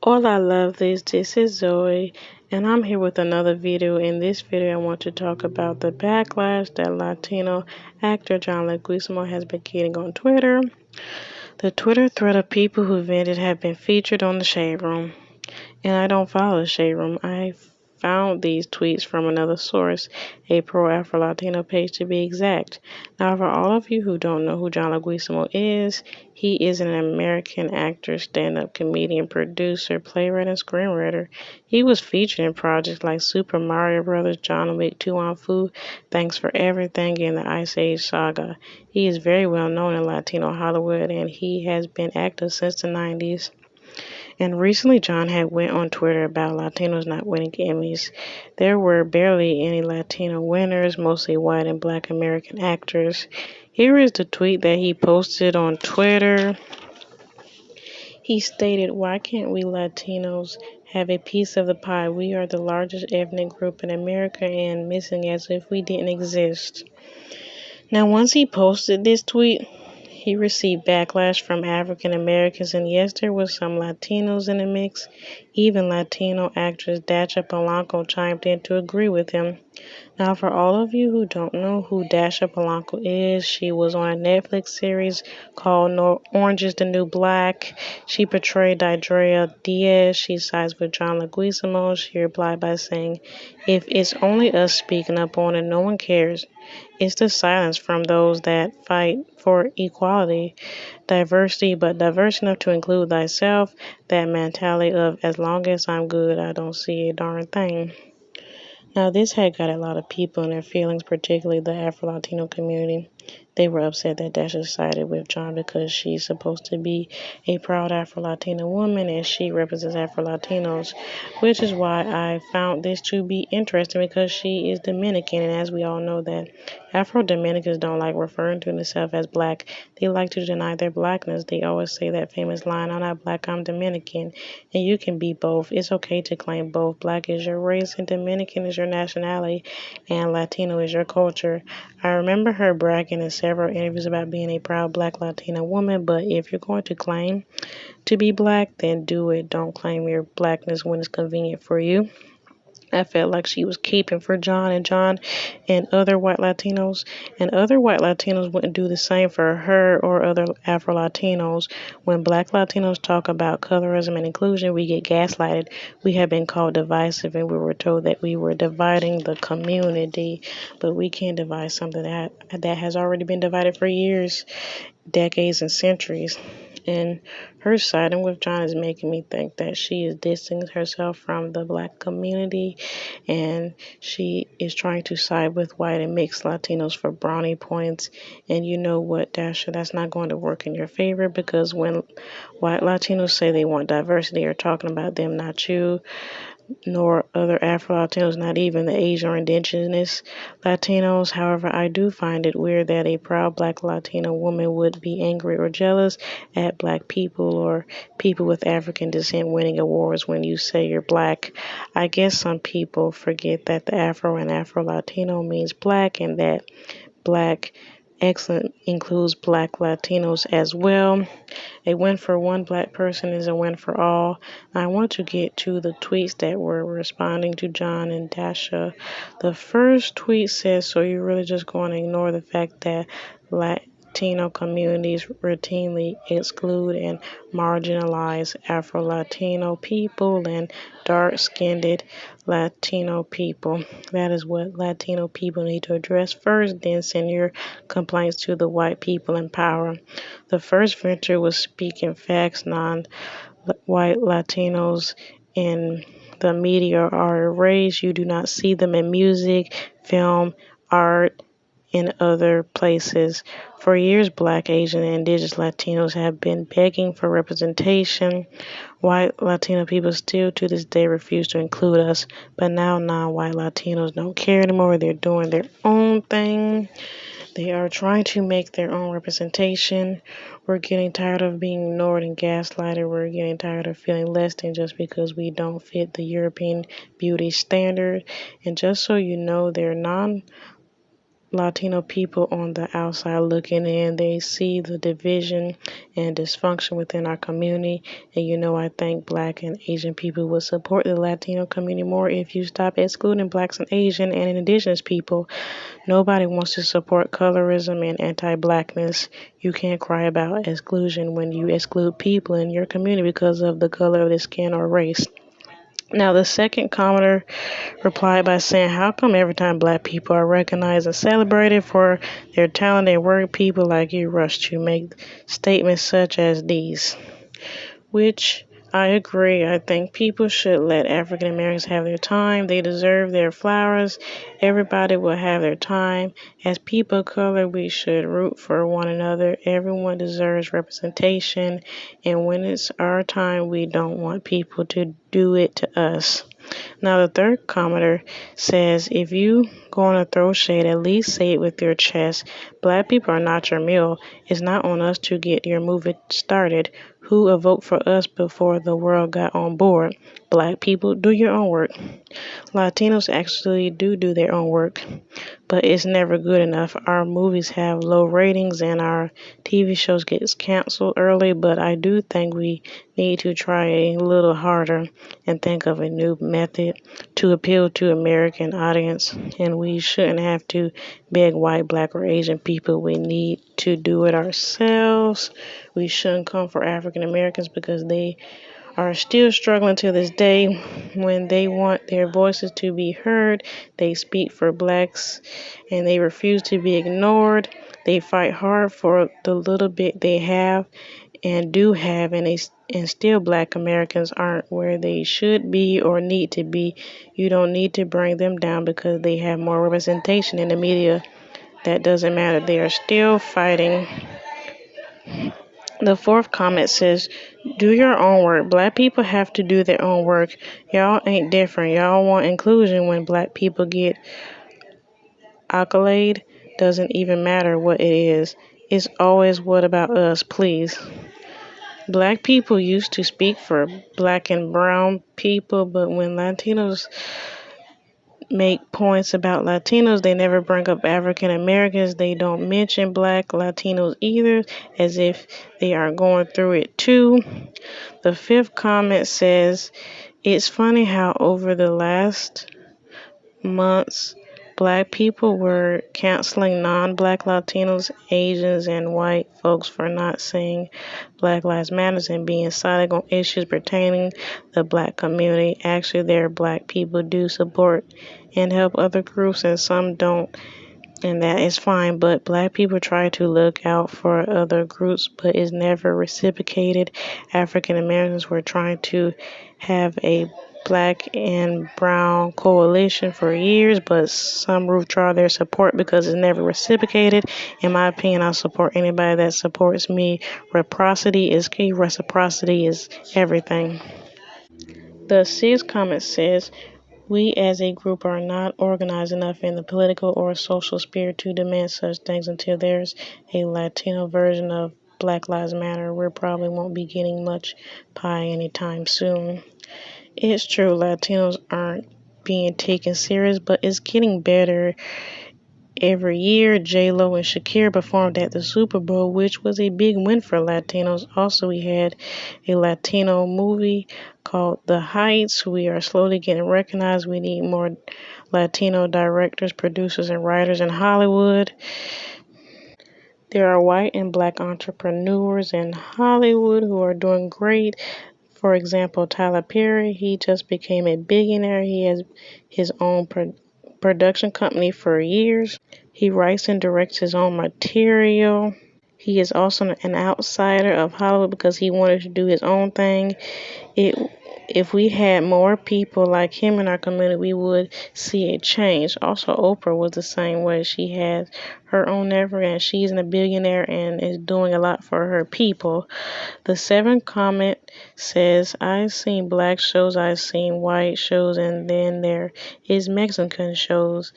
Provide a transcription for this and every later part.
Hola, lovelies. This is Zoe, and I'm here with another video. In this video, I want to talk about the backlash that Latino actor John Leguizamo has been getting on Twitter. The Twitter thread of people who vented have been featured on the Shade Room, and I don't follow the Shade Room. I found these tweets from another source, a pro-Afro-Latino page to be exact. Now, for all of you who don't know who John Leguizamo is, he is an American actor, stand-up comedian, producer, playwright, and screenwriter. He was featured in projects like Super Mario Bros., John Wick 2 on Fu, Thanks for Everything, and the Ice Age Saga. He is very well known in Latino Hollywood, and he has been active since the 90s. And recently, John had went on Twitter about Latinos not winning Emmys. There were barely any Latino winners, mostly white and black American actors. Here is the tweet that he posted on Twitter. He stated, "Why can't we Latinos have a piece of the pie? We are the largest ethnic group in America and missing as if we didn't exist." Now, once he posted this tweet, he received backlash from African Americans, and yes, there was some Latinos in the mix. Even Latino actress Dasha Polanco chimed in to agree with him. Now, for all of you who don't know who Dasha Polanco is, she was on a Netflix series called Orange is the New Black. She portrayed Didrea Diaz. She sides with John Leguizamo. She replied by saying, "If it's only us speaking up on it, no one cares. It's the silence from those that fight for equality, diversity, but diverse enough to include thyself, that mentality of as long as I'm good, I don't see a darn thing." Now, this had got a lot of people in their feelings, particularly the Afro-Latino community. They were upset that Dasha sided with John because she's supposed to be a proud Afro-Latina woman and she represents Afro-Latinos, which is why I found this to be interesting because she is Dominican, and as we all know that Afro-Dominicans don't like referring to themselves as black. They like to deny their blackness. They always say that famous line, "I'm not black, I'm Dominican," and you can be both. It's okay to claim both. Black is your race and Dominican is your nationality, and Latino is your culture. I remember her bragging in several interviews about being a proud black Latina woman, but if you're going to claim to be black, then do it. Don't claim your blackness when it's convenient for you. I felt like she was keeping for John and other white Latinos, and other white Latinos wouldn't do the same for her or other Afro Latinos. When black Latinos talk about colorism and inclusion, we get gaslighted. We have been called divisive, and we were told that we were dividing the community, but we can't divide something that has already been divided for years, decades, and centuries. And her siding with John is making me think that she is distancing herself from the black community and she is trying to side with white and mixed Latinos for brownie points. And you know what, Dasha, that's not going to work in your favor because when white Latinos say they want diversity, they're talking about them, not you, nor other Afro-Latinos, not even the Asian or indigenous Latinos. However, I do find it weird that a proud black Latino woman would be angry or jealous at black people or people with African descent winning awards when you say you're black. I guess some people forget that the Afro and Afro-Latino means black and that black excellent includes black Latinos as well. A win for one black person is a win for all. I want to get to the tweets that were responding to John and Dasha. The first tweet says, "So you're really just going to ignore the fact that Latino communities routinely exclude and marginalize Afro-Latino people and dark-skinned Latino people. That is what Latino people need to address first, then send your complaints to the white people in power." The first venture was speaking facts. Non-white Latinos in the media are erased. You do not see them in music, film, art, in other places. For years, Black, Asian, and Indigenous Latinos have been begging for representation. White Latino people still to this day refuse to include us, but now non-white Latinos don't care anymore. They're doing their own thing. They are trying to make their own representation. We're getting tired of being ignored and gaslighted. We're getting tired of feeling less than just because we don't fit the European beauty standard. And just so you know, they're non Latino people on the outside looking in. They see the division and dysfunction within our community. And I think Black and Asian people would support the Latino community more if you stop excluding Blacks and Asian and Indigenous people. Nobody wants to support colorism and anti-Blackness. You can't cry about exclusion when you exclude people in your community because of the color of their skin or race. Now, the second commenter replied by saying, how come every time Black people are recognized and celebrated for their talent and work, people like you rush to make statements such as these? Which I agree. I think people should let African Americans have their time. They deserve their flowers. Everybody will have their time. As people of color, we should root for one another. Everyone deserves representation. And when it's our time, we don't want people to do it to us. Now, the third commenter says, if you going to throw shade, at least say it with your chest. Black people are not your meal. It's not on us to get your movement started. Who will vote for us before the world got on board? Black people, do your own work. Latinos actually do their own work, but it's never good enough. Our movies have low ratings and our TV shows get canceled early, but I do think we need to try a little harder and think of a new method to appeal to American audience. And we shouldn't have to beg white, Black, or Asian people. We need to do it ourselves. We shouldn't come for African Americans because they are still struggling to this day. When they want their voices to be heard, they speak for Blacks and they refuse to be ignored. They fight hard for the little bit they have and do have, and still Black Americans aren't where they should be or need to be. You don't need to bring them down because they have more representation in the media. That doesn't matter. They are still fighting. The fourth comment says, do your own work. Black people have to do their own work. Y'all ain't different. Y'all want inclusion when Black people get accolade. Doesn't even matter what it is. It's always what about us, please. Black people used to speak for Black and brown people, but when Latinos make points about Latinos, they never bring up African Americans. They don't mention Black Latinos either, as if they are going through it too. The fifth comment says, it's funny how over the last months, Black people were canceling non-Black Latinos, Asians, and white folks for not saying Black Lives Matter and being silent on issues pertaining the Black community. Actually, their Black people do support and help other groups, and some don't, and that is fine. But Black people try to look out for other groups, but it's never reciprocated. African Americans were trying to have a Black and brown coalition for years, but some withdraw their support because it's never reciprocated. In my opinion, I support anybody that supports me. Reciprocity is key. Reciprocity is everything. The sixth comment says, we as a group are not organized enough in the political or social sphere to demand such things until there's a Latino version of Black Lives Matter. We probably won't be getting much pie anytime soon. It's true, Latinos aren't being taken serious, but it's getting better every year. J-Lo and Shakira performed at the Super Bowl, which was a big win for Latinos. Also, we had a Latino movie called The Heights. We are slowly getting recognized. We need more Latino directors, producers, and writers in Hollywood. There are white and Black entrepreneurs in Hollywood who are doing great. For example, Tyler Perry, he just became a billionaire. He has his own production company for years. He writes and directs his own material. He is also an outsider of Hollywood because he wanted to do his own thing. If we had more people like him in our community, we would see a change. Also, Oprah was the same way. She has her own network and she's a billionaire and is doing a lot for her people. The seventh comment says, I've seen Black shows, I've seen white shows, and then there is Mexican shows.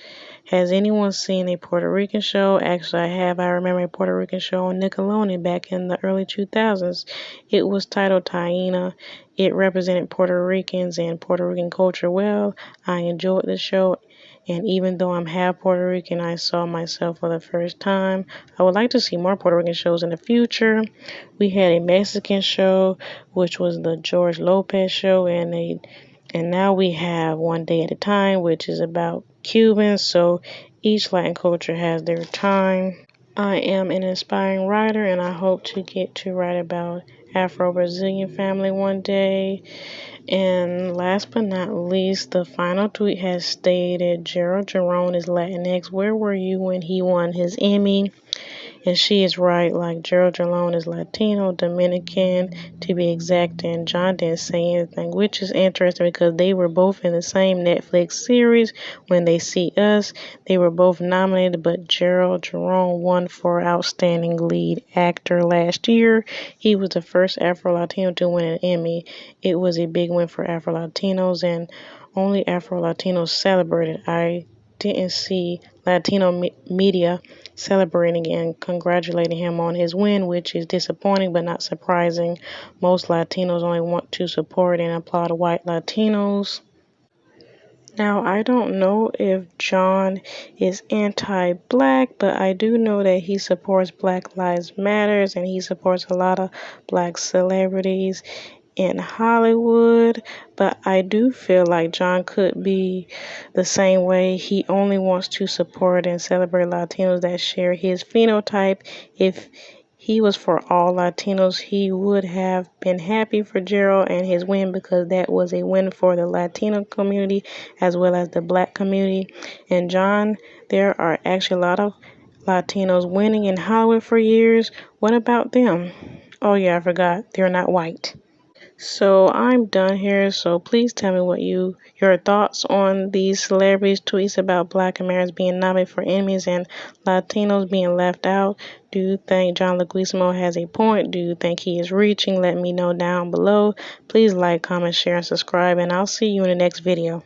Has anyone seen a Puerto Rican show? Actually, I have. I remember a Puerto Rican show on Nickelodeon back in the early 2000s. It was titled Taina. It represented Puerto Ricans and Puerto Rican culture well. I enjoyed the show, and even though I'm half Puerto Rican, I saw myself for the first time. I would like to see more Puerto Rican shows in the future. We had a Mexican show, which was the George Lopez show, and now we have One Day at a Time, which is about Cubans. So each Latin culture has their time. I am an aspiring writer, and I hope to get to write about Afro-Brazilian family one day. And last but not least, the final tweet has stated, Gerald Jerome is Latinx. Where were you when he won his Emmy? And she is right, like Gerald Jerome is Latino, Dominican to be exact, and John didn't say anything, which is interesting because they were both in the same Netflix series, When They See Us. They were both nominated, but Gerald Jerome won for Outstanding Lead Actor last year. He was the first Afro-Latino to win an Emmy. It was a big win for Afro-Latinos, and only Afro-Latinos celebrated. I didn't see Latino media celebrating and congratulating him on his win, which is disappointing but not surprising. Most Latinos only want to support and applaud white Latinos. Now, I don't know if John is anti-black, but I do know that he supports Black Lives Matters and he supports a lot of black celebrities in Hollywood. But I do feel like John could be the same way. He only wants to support and celebrate Latinos that share his phenotype. If he was for all Latinos, he would have been happy for Gerald and his win because that was a win for the Latino community as well as the black community. And John, there are actually a lot of Latinos winning in Hollywood for years. What about them? Oh yeah, I forgot. They're not white. So I'm done here. So please tell me what your thoughts on these celebrities' tweets about Black Americans being nominated for Emmys and Latinos being left out. Do you think John Leguizamo has a point? Do you think he is reaching? Let me know down below. Please like, comment, share, and subscribe, and I'll see you in the next video.